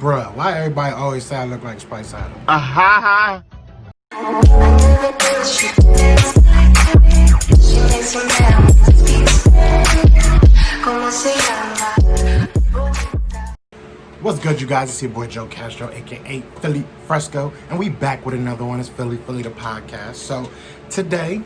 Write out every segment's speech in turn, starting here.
bruh, why everybody always say I look like Spice Adams? What's good, you guys? It's your boy Joe Castro, aka Philly Fresco, and we back with another one. It's Philly the podcast. So today,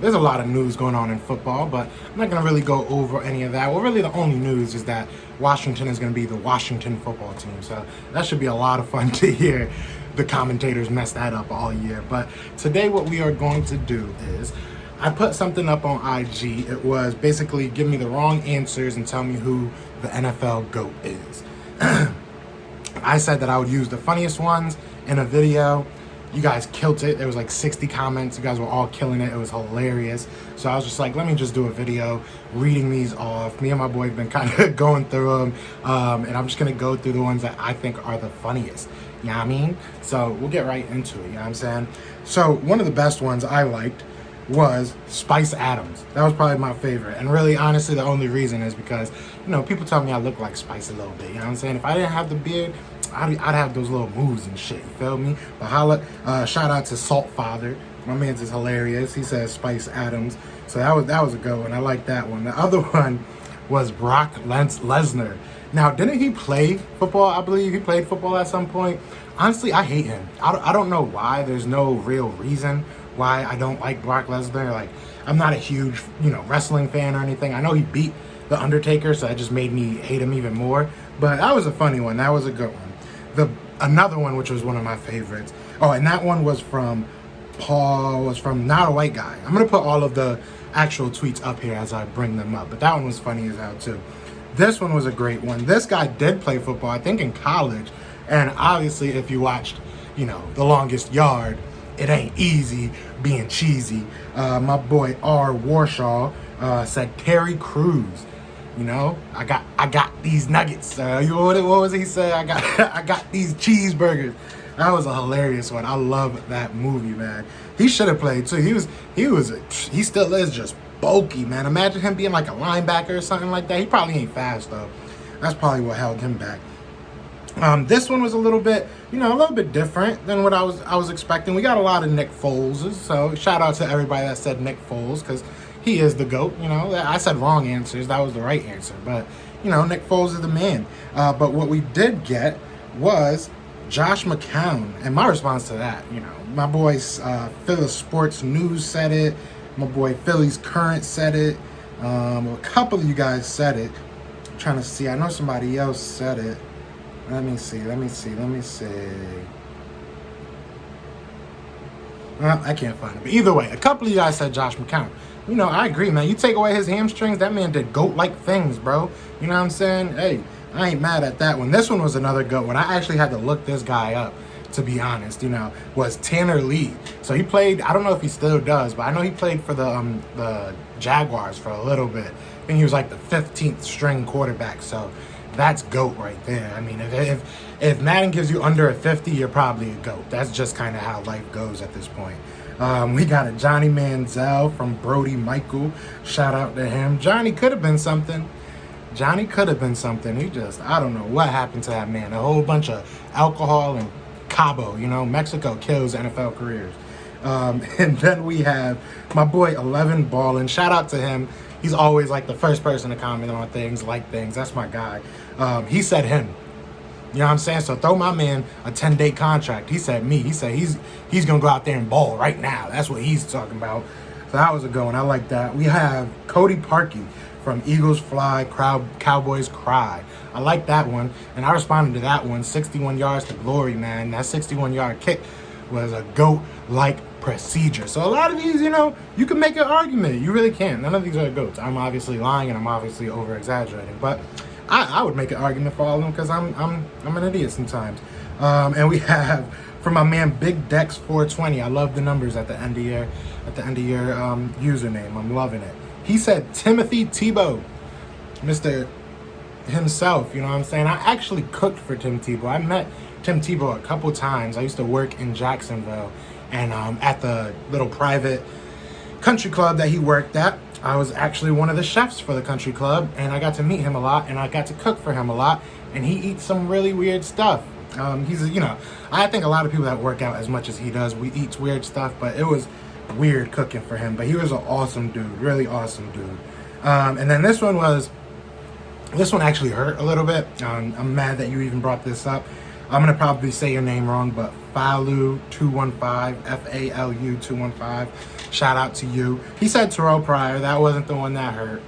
there's a lot of news going on in football, but I'm not going to really go over any of that. Well, really the only news is that Washington is going to be the Washington football team. So that should be a lot of fun to hear the commentators mess that up all year. But today what we are going to do is, I put something up on IG. It was basically give me the wrong answers and tell me who the NFL GOAT is. I said that I would use the funniest ones in a video. You guys killed it. There was like 60 comments. You guys were all killing it. It was hilarious. So I was just like, let me just do a video reading these off. Me and my boy have been kind of going through them. And I'm just going to go through the ones that I think are the funniest. You know what I mean? So we'll get right into it. You know what I'm saying? So one of the best ones I liked was Spice Adams. That was probably my favorite. And really, honestly, the only reason is because, you know, people tell me I look like Spice a little bit. You know what I'm saying? If I didn't have the beard, I'd have those little moves and shit. You feel me? But shout out to Salt Father. My man's is hilarious. He says Spice Adams. So that was a good one. I like that one. The other one was Brock Lesnar. Now, didn't he play football? I believe he played football at some point. Honestly, I hate him. I don't know why. There's no real reason why I don't like Brock Lesnar. Like, I'm not a huge, wrestling fan or anything. I know he beat The Undertaker, so that just made me hate him even more. But that was a funny one. That was a good one. Another one, which was one of my favorites. Oh, and that one was from Not a White Guy. I'm going to put all of the actual tweets up here as I bring them up. But that one was funny as hell, too. This one was a great one. This guy did play football, I think in college. And obviously, if you watched, The Longest Yard, it ain't easy being cheesy. My boy R. Warshaw said Terry Crews. I got these nuggets. What was he say? I got these cheeseburgers. That was a hilarious one. I love that movie, man. He should have played too. He still is just bulky, man. Imagine him being like a linebacker or something like that. He probably ain't fast though. That's probably what held him back. This one was a little bit different than what I was expecting. We got a lot of Nick Foles, so shout out to everybody that said Nick Foles, because he is the GOAT. I said wrong answers. That was the right answer, but Nick Foles is the man. But what we did get was Josh McCown, and my response to that, my boys Philly Sports News said it. My boy Philly's Current said it. A couple of you guys said it. I'm trying to see. I know somebody else said it. Let me see. I can't find it. But either way, a couple of you guys said Josh McCown. I agree, man. You take away his hamstrings, that man did GOAT-like things, bro. You know what I'm saying? Hey, I ain't mad at that one. This one was another GOAT one. I actually had to look this guy up, to be honest, was Tanner Lee. So he played, I don't know if he still does, but I know he played for the Jaguars for a little bit. I think he was like the 15th string quarterback, so that's GOAT right there. I mean, if Madden gives you under a 50, you're probably a GOAT. That's just kind of how life goes at this point. We got a Johnny Manziel from Brody Michael. Shout out to him. Johnny could have been something. He just, I don't know what happened to that man. A whole bunch of alcohol and Cabo. Mexico kills NFL careers. And then we have my boy 11 Ballin. Shout out to him. He's always like the first person to comment on things, like things. That's my guy. He said him. You know what I'm saying? So throw my man a 10-day contract. He said me. He said he's going to go out there and ball right now. That's what he's talking about. So that was a good one. I like that. We have Cody Parkey from Eagles Fly, Cowboys Cry. I like that one. And I responded to that one. 61 yards to glory, man. That 61-yard kick was a GOAT-like procedure. So a lot of these, you can make an argument. You really can. None of these are GOATs. I'm obviously lying and I'm obviously over-exaggerating. But I would make an argument for all of them because I'm an idiot sometimes. And we have, from my man Big Dex 420. I love the numbers at the end of your username. I'm loving it. He said Timothy Tebow, Mr. himself. You know what I'm saying? I actually cooked for Tim Tebow. I met Tim Tebow a couple times. I used to work in Jacksonville, and at the little private country club that he worked at. I was actually one of the chefs for the country club, and I got to meet him a lot, and I got to cook for him a lot, and he eats some really weird stuff. I think a lot of people that work out as much as he does, we eat weird stuff, but it was weird cooking for him. But he was an awesome dude, really awesome dude. And then this one actually hurt a little bit. I'm mad that you even brought this up. I'm gonna probably say your name wrong, but Falu215, Falu215. Shout out to you. He said Terrell Pryor. That wasn't the one that hurt.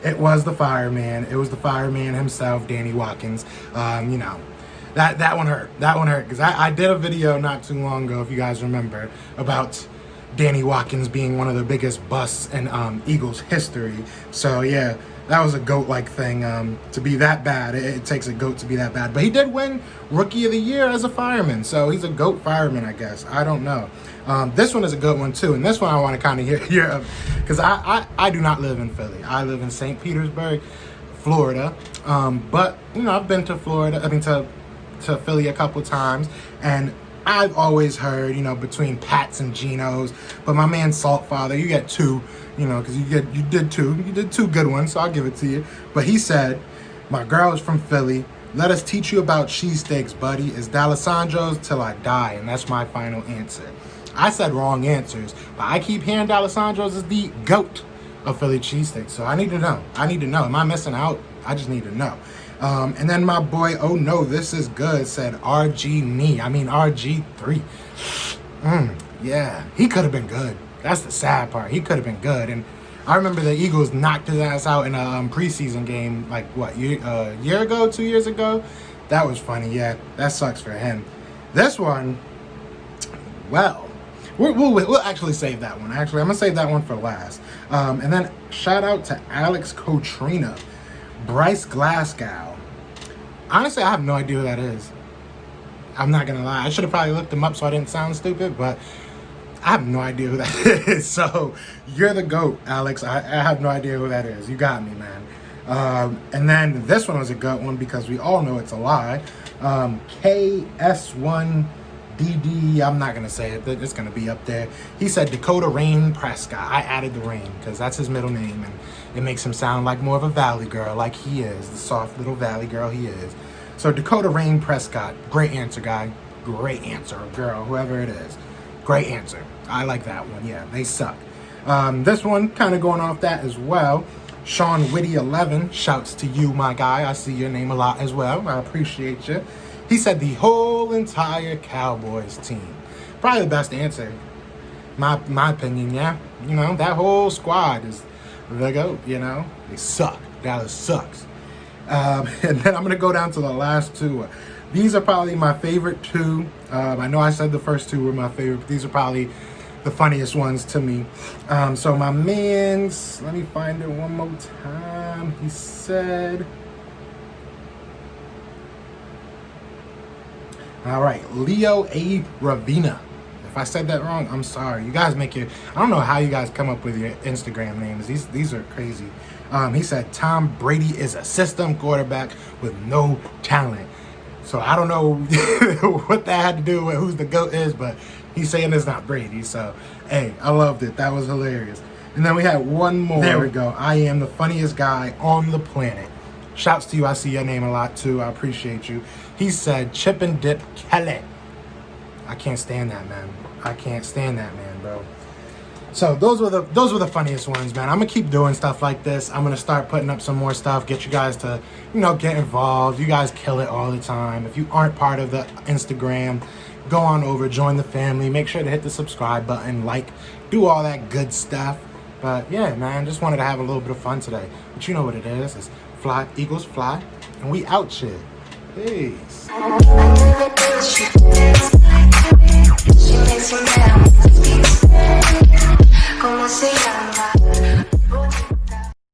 It was the fireman. It was the fireman himself, Danny Watkins. That one hurt. That one hurt because I did a video not too long ago, if you guys remember, about Danny Watkins being one of the biggest busts in Eagles history. So yeah, that was a GOAT-like thing. To be that bad, it takes a GOAT to be that bad. But he did win Rookie of the Year as a fireman, so he's a GOAT fireman, I guess. I don't know. This one is a good one too, and this one I want to kind of hear of, because I do not live in Philly. I live in St. Petersburg, Florida. But I've been to Florida. I've been to Philly a couple times, and I've always heard, between Pat's and Geno's, but my man Saltfather, you get two, because you did two good ones, so I'll give it to you. But he said, "My girl is from Philly. Let us teach you about cheesesteaks, buddy. It's D'Alessandro's till I die," and that's my final answer. I said wrong answers, but I keep hearing D'Alessandro's is the GOAT of Philly cheesesteaks, so I need to know. Am I missing out? I just need to know. And then my boy, oh no, this is good, said RG3. Yeah, he could have been good. That's the sad part. He could have been good. And I remember the Eagles knocked his ass out in a preseason game, like what, a year ago, 2 years ago? That was funny. Yeah, that sucks for him. This one, well, we'll actually save that one. Actually, I'm going to save that one for last. And then shout out to Alex Cotrina, Bryce Glasgow. Honestly, I have no idea who that is. I'm not going to lie. I should have probably looked him up so I didn't sound stupid, but I have no idea who that is. So you're the GOAT, Alex. I have no idea who that is. You got me, man. And then this one was a good one because we all know it's a lie. KS1DD, I'm not going to say it. It's going to be up there. He said Dakota Rain Prescott. I added the Rain because that's his middle name, and it makes him sound like more of a Valley girl, like he is. The soft little Valley girl he is. So Dakota Rain Prescott. Great answer, guy. Great answer, or girl, whoever it is. Great answer. I like that one. Yeah, they suck. This one, kind of going off that as well. Sean Whitty 11, shouts to you, my guy. I see your name a lot as well. I appreciate you. He said the whole entire Cowboys team. Probably the best answer. My opinion, yeah. That whole squad is the GOAT, They suck. Dallas sucks. And then I'm going to go down to the last two. These are probably my favorite two. I know I said the first two were my favorite, but these are probably the funniest ones to me. So my man's, let me find it one more time. He said, all right, Leo A. Ravina. If I said that wrong, I'm sorry. You guys I don't know how you guys come up with your Instagram names. These are crazy. He said Tom Brady is a system quarterback with no talent. So I don't know what that had to do with who's the GOAT is, but he's saying it's not Brady. So, hey, I loved it. That was hilarious. And then we had one more. There we go. I am the funniest guy on the planet. Shouts to you. I see your name a lot, too. I appreciate you. He said Chip and Dip Kelly. I can't stand that, man. I can't stand that, man, bro. So those were the funniest ones, man. I'm gonna keep doing stuff like this. I'm gonna start putting up some more stuff, get you guys to, get involved. You guys kill it all the time. If you aren't part of the Instagram, go on over, join the family. Make sure to hit the subscribe button, do all that good stuff. But yeah, man, just wanted to have a little bit of fun today. But you know what it is? It's fly, Eagles fly, and we out shit. Peace.